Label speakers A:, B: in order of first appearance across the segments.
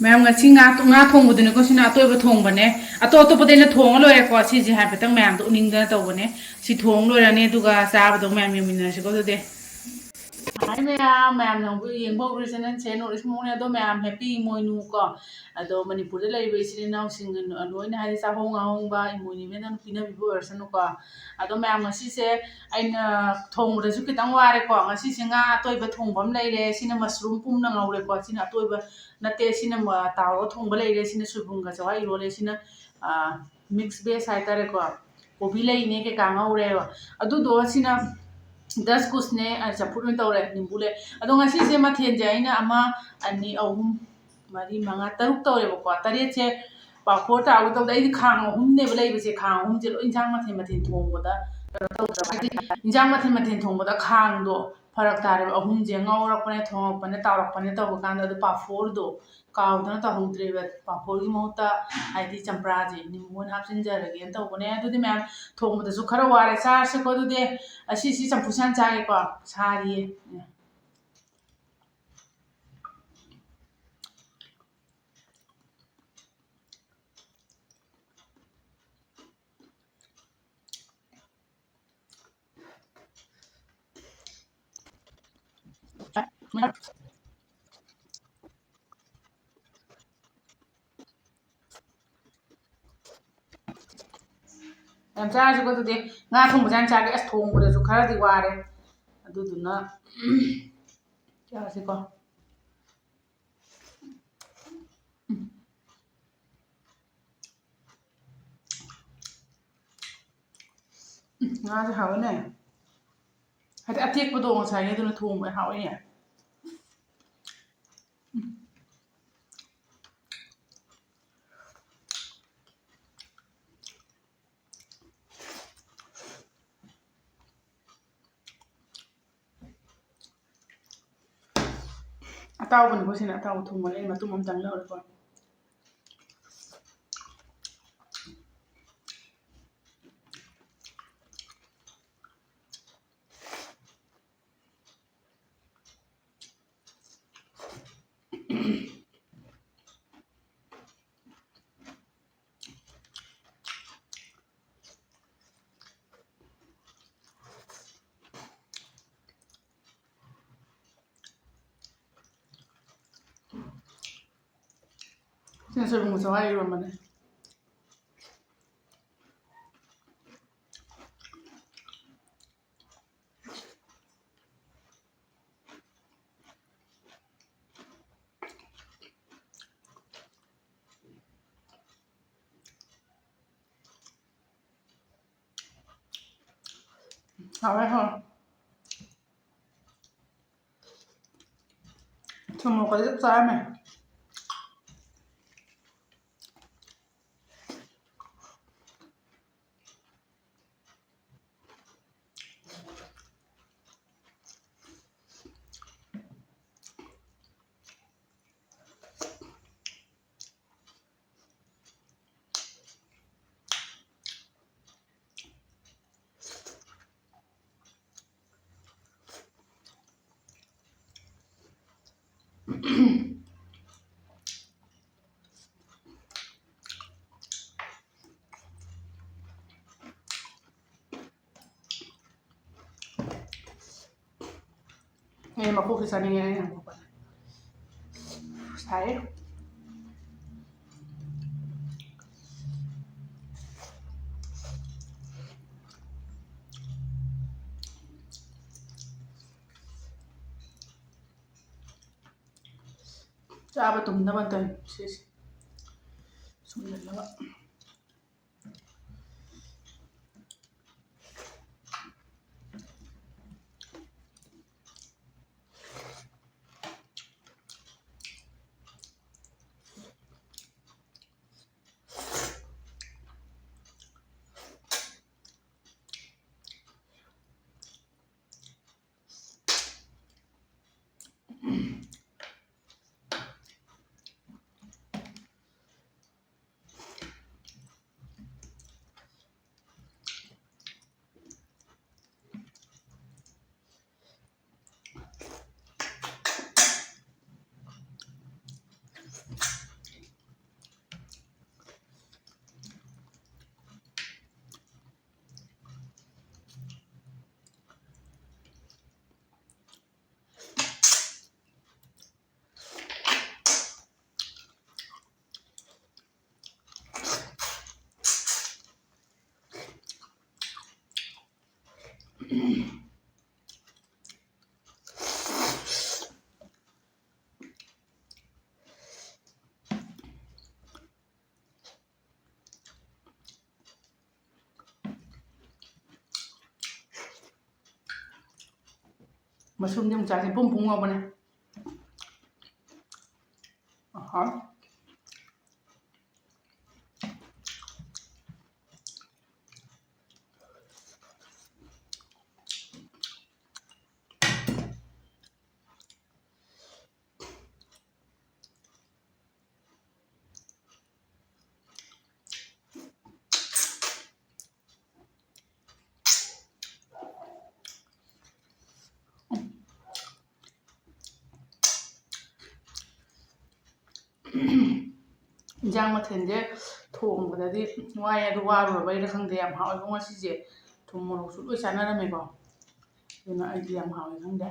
A: ꯃꯌꯥꯝ ꯉꯁꯤ ꯉꯥ ꯊꯣꯡꯕꯗꯨꯅꯦꯀꯣ ꯁꯤꯅ ꯑꯇꯣꯏꯕ ꯊꯣꯡꯕꯅꯦ ꯑꯇꯣꯞꯄꯗ ꯑꯩꯅ ꯊꯣꯡꯉ ꯂꯣꯏꯔꯦꯀꯣ ꯁꯤꯁꯦ ꯍꯥꯏꯐꯦꯠꯇꯪ ꯃꯌꯥꯝꯗꯣ ꯎꯅꯤꯡꯗꯅ ꯇꯧꯕꯅꯦ ꯁꯤ ꯊꯣꯡ ꯂꯣꯏꯔꯅꯤ ꯑꯗꯨꯒ ꯆꯥꯕꯗꯣ ꯃꯌꯥꯝ ꯌꯦꯡꯃꯤꯟꯅꯔꯁꯤꯀꯣ ꯑꯗꯨꯗꯤ ꯍꯥꯏ ꯃꯌꯥꯝ ꯅꯪꯕꯨ ꯌꯦꯡꯕ ꯍꯧꯈ꯭ꯔꯤꯁꯦ ꯅꯪꯁꯦ ꯅꯣꯔꯠ ꯏꯁ ꯃꯣꯡꯅꯦ ꯑꯗꯣ ꯃꯌꯥꯝ ꯍꯦꯄꯤ ꯏꯃꯣꯏꯅꯨ ꯀꯣ ꯑꯗꯣ ꯃꯅꯤꯄꯨꯔꯗ ꯂꯩꯔꯤꯕ ꯏꯆꯤꯜ ꯏꯅꯥꯎꯁꯤꯡ ꯂꯣꯏꯅ ꯍꯥꯏꯗꯤ ꯆꯥꯍꯣꯡ ꯉꯥꯍꯣꯡꯕ ꯏꯃꯣꯏꯅꯨꯅ ꯅꯪ ꯄꯤꯅꯕꯤꯕ ꯑꯣꯏꯔꯁꯅꯨꯀꯣ ꯑꯗꯣ ꯃꯌꯥꯝ ꯉꯁꯤꯁꯦ ꯑꯩꯅ ꯊꯣꯡꯕꯗꯁꯨ ꯈꯤꯇꯪ ꯋꯥꯔꯦꯀꯣ ꯉꯁꯤꯁꯦ ꯉꯥ ꯑꯇꯣꯏꯕ ꯊꯣꯡꯕ ꯑꯃ ꯂꯩꯔꯦ ꯁꯤꯅ ꯃꯁꯔꯨꯝ ꯄꯨꯝꯅ ꯉꯧꯔꯦꯀꯣ ꯁꯤꯅ ꯑꯇꯣꯏꯕ ꯅꯠꯇꯦ ꯁꯤꯅ ꯇꯥꯎꯔꯒ ꯊꯣꯡꯕ ꯂꯩꯔꯦ ꯁꯤꯅ ꯁꯣꯏꯕꯨꯝꯒ ꯆꯋꯥꯏ ꯏꯔꯣꯜꯂꯦ ꯁꯤꯅ ꯃꯤꯛꯁ ꯚꯦꯖ ꯍꯥꯏꯇꯥꯔꯦꯀꯣ ꯀꯣꯕꯤ ꯂꯩꯅꯦ ꯀꯩꯀꯥ ꯉꯧꯔꯦꯕ ꯑꯗꯨꯗꯣ ꯁꯤꯅ ꯗꯁ ꯀꯨꯁꯅꯦ ꯆꯝꯐꯨꯠ ꯑꯣꯏꯅ ꯇꯧꯔꯦ ꯅꯤꯝꯕꯨꯂꯦ ꯑꯗꯣ ꯉꯁꯤꯁꯦ ꯃꯊꯦꯜꯁꯦ ꯑꯩꯅ ꯑꯃ ꯑꯅꯤ ꯑꯍꯨꯝ ꯃꯔꯤ ꯃꯉꯥ ꯇꯔꯨꯛ ꯇꯧꯔꯦꯕꯀꯣ ꯇꯔꯦꯠꯁꯦ ꯄꯥꯐꯣꯔ ꯇꯥꯎꯔꯒ ꯇꯧꯕꯗ ꯑꯩꯗꯤ ꯈꯥꯡ ꯑꯍꯨꯝꯅꯦꯕ ꯂꯩꯕꯁꯦ ꯈꯥꯡ ꯑꯍꯨꯝꯁꯦ ꯂꯣꯏ ꯏꯟꯁꯥꯡ ꯃꯊꯦꯜ ꯃꯊꯦꯜ ꯊꯣꯡꯕꯗ ꯀꯩꯅꯣ ꯇꯧꯗ꯭ꯔꯕ ꯍꯥꯏꯗꯤ ꯏꯟꯁꯥꯡ ꯃꯊꯦꯜ ꯃꯊꯦꯜ ꯊꯣꯡꯕꯗ ꯈꯥꯡꯗꯣ ꯐꯔꯛ ꯇꯥꯔꯦꯕ ꯑꯍꯨꯝꯁꯦ ꯉꯧꯔꯛꯄꯅꯦ ꯊꯣꯡꯉꯛꯄꯅꯦ ꯇꯥꯎꯔꯛꯄꯅꯦ ꯇꯧꯕ ꯀꯥꯟꯗ ꯑꯗꯨ ꯄꯥꯐꯣꯔꯗꯣ ꯀꯥꯎꯗꯅ ꯇꯧꯍꯧꯗ꯭ꯔꯦꯕ ꯄꯥꯐꯣꯔꯒꯤ ꯃꯍꯨꯠꯇ ꯍꯥꯏꯗꯤ ꯆꯝꯄ꯭ꯔꯥꯁꯦ ꯅꯤꯝꯕꯨ ꯑꯣꯏꯅ ꯍꯥꯞꯆꯤꯟꯖꯔꯒꯦꯅ ꯇꯧꯕꯅꯦ ꯑꯗꯨꯗꯤ ꯃꯌꯥꯝ ꯊꯣꯡꯕꯗꯁꯨ ꯈꯔ ꯋꯥꯔꯦ ꯆꯥꯔꯁꯤꯀꯣ ꯑꯗꯨꯗꯤ ꯑꯁꯤꯁꯤ ꯆꯝꯐꯨꯠ ꯍꯥꯟꯅ ꯆꯥꯒꯦꯀꯣ ꯁꯥꯔꯤꯌꯦ ꯌꯥꯝ ꯆꯥꯔꯁꯤꯀꯣ ꯑꯗꯨꯗꯤ ꯉꯥ ꯊꯣꯡꯕꯁꯦ ꯌꯥꯝ ꯆꯥꯒꯦ ꯑꯁ ꯊꯣꯡꯕꯗꯁꯨ ꯈꯔꯗꯤ ꯋꯥꯔꯦ ꯑꯗꯨꯗꯨꯅ ꯆꯥꯔꯁꯤꯀꯣ ꯉꯥꯁꯦ ꯍꯥꯎꯋꯤꯅꯦ ꯍꯥꯏꯗꯤ ꯑꯇꯦꯛꯄꯗꯣ ꯉꯁꯥꯏꯒꯤ ꯑꯗꯨꯅ ꯊꯣꯡꯕ ꯍꯥꯎꯋꯤꯅꯦ ꯑꯇꯥꯎꯕꯅꯤꯀꯣ ꯁꯤꯅ ꯑꯇꯥꯎꯕ ꯊꯣꯡꯕꯅꯦ ꯑꯩ ꯃꯇꯨꯝ ꯑꯃꯇꯪ ꯂꯧꯔꯦꯀꯣ ꯁꯤꯅ ꯁꯣꯏꯕꯨꯝꯒ ꯆꯋꯥꯏ ꯏꯔꯣꯟꯕꯅꯦ ꯍꯥꯎꯋꯦ ꯍꯥꯎꯋꯦ ꯊꯨꯝ ꯃꯣꯔꯣꯛꯀꯗꯤ ꯆꯞ ꯆꯥꯔꯝꯃꯦ ꯑꯩ ꯃꯀꯣꯛꯁꯦ ꯆꯥꯅꯤꯡꯉꯦ ꯑꯩꯅ ꯍꯪꯗꯣꯛꯄꯅꯦ ꯁꯥꯏꯌꯦ ꯆꯥꯕ ꯇꯨꯝꯅꯕ ꯇꯧꯔꯤ ꯁꯤꯁꯦ ꯁꯨꯝꯖꯤꯜꯂꯒ मशरूम जम चाहे पुम पुम बने हाँ ꯏꯟꯖꯥꯡ ꯃꯊꯦꯜꯁꯦ ꯊꯣꯡꯕꯗꯗꯤ ꯋꯥꯏ ꯑꯗꯨ ꯋꯥꯔꯨꯔꯕꯩꯔ ꯈꯪꯗꯦ ꯌꯥꯝ ꯍꯥꯎꯋꯦꯕ ꯉꯁꯤꯁꯦ ꯊꯨꯝ ꯃꯣꯔꯣꯛꯁꯨ ꯂꯣꯏ ꯆꯥꯟꯅꯔꯝꯃꯦꯀꯣ ꯑꯗꯨꯅ ꯑꯩꯗꯤ ꯌꯥꯝ ꯍꯥꯎꯋꯦ ꯈꯪꯗꯦ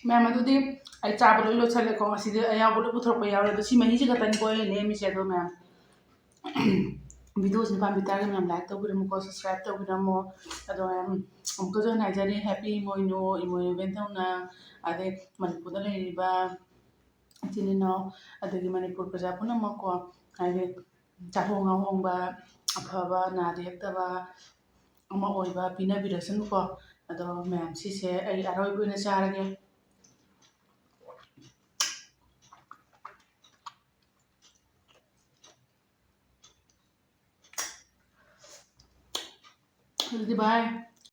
A: ꯃꯌꯥꯝ ꯑꯗꯨꯗꯤ ꯑꯩ ꯆꯥꯕ ꯂꯣꯏ ꯂꯣꯏꯁꯜꯂꯦꯀꯣ ꯉꯁꯤꯗꯤ ꯑꯌꯥꯎꯕ ꯂꯣꯏ ꯄꯨꯊꯣꯔꯛꯄ ꯌꯥꯎꯔꯦ ꯑꯗꯣ ꯁꯤ ꯃꯍꯤꯁꯤ ꯈꯛꯇꯅꯤꯀꯣ ꯑꯩꯅ ꯂꯦꯝꯃꯤꯁꯦ ꯑꯗꯣ ꯃꯌꯥꯝ ꯚꯤꯗꯤꯑꯣꯁꯤꯅ ꯄꯥꯝꯕꯤ ꯇꯥꯔꯒꯗꯤ ꯃꯌꯥꯝ ꯂꯥꯏꯛ ꯇꯧꯕꯤꯔꯝꯃꯨꯀꯣ ꯁꯕꯁꯀ꯭ꯔꯥꯏꯕ ꯇꯧꯕꯤꯔꯝꯃꯣ ꯑꯗꯣ ꯃꯌꯥꯝ ꯑꯃꯨꯛꯀꯁꯨ ꯍꯟꯅ ꯍꯥꯏꯖꯔꯤ ꯍꯦꯄꯤ ꯏꯃꯣꯏꯅꯨ ꯏꯃꯣꯏꯅꯨ ꯏꯕꯦꯟꯊꯧꯅ ꯑꯗꯩ ꯃꯅꯤꯄꯨꯔꯗ ꯂꯩꯔꯤꯕ ꯏꯆꯤꯜ ꯏꯅꯥꯎ ꯑꯗꯒꯤ ꯃꯅꯤꯄꯨꯔ ꯄ꯭ꯔꯖꯥ ꯄꯨꯝꯅꯃꯛꯀꯣ ꯍꯥꯏꯗꯤ ꯆꯥꯍꯣꯡ ꯉꯥꯍꯣꯡꯕ ꯑꯐꯕ ꯅꯥꯗ ꯌꯦꯛꯇꯕ ꯑꯃ ꯑꯣꯏꯕ ꯄꯤꯅꯕꯤꯔꯁꯅꯨꯀꯣ ꯑꯗꯣ ꯃꯌꯥꯝ ꯁꯤꯁꯦ ꯑꯩ ꯑꯔꯣꯏꯕ ꯑꯣꯏꯅ ꯆꯥꯔꯒꯦ ꯑꯗꯨꯗꯤ ꯕꯥꯏ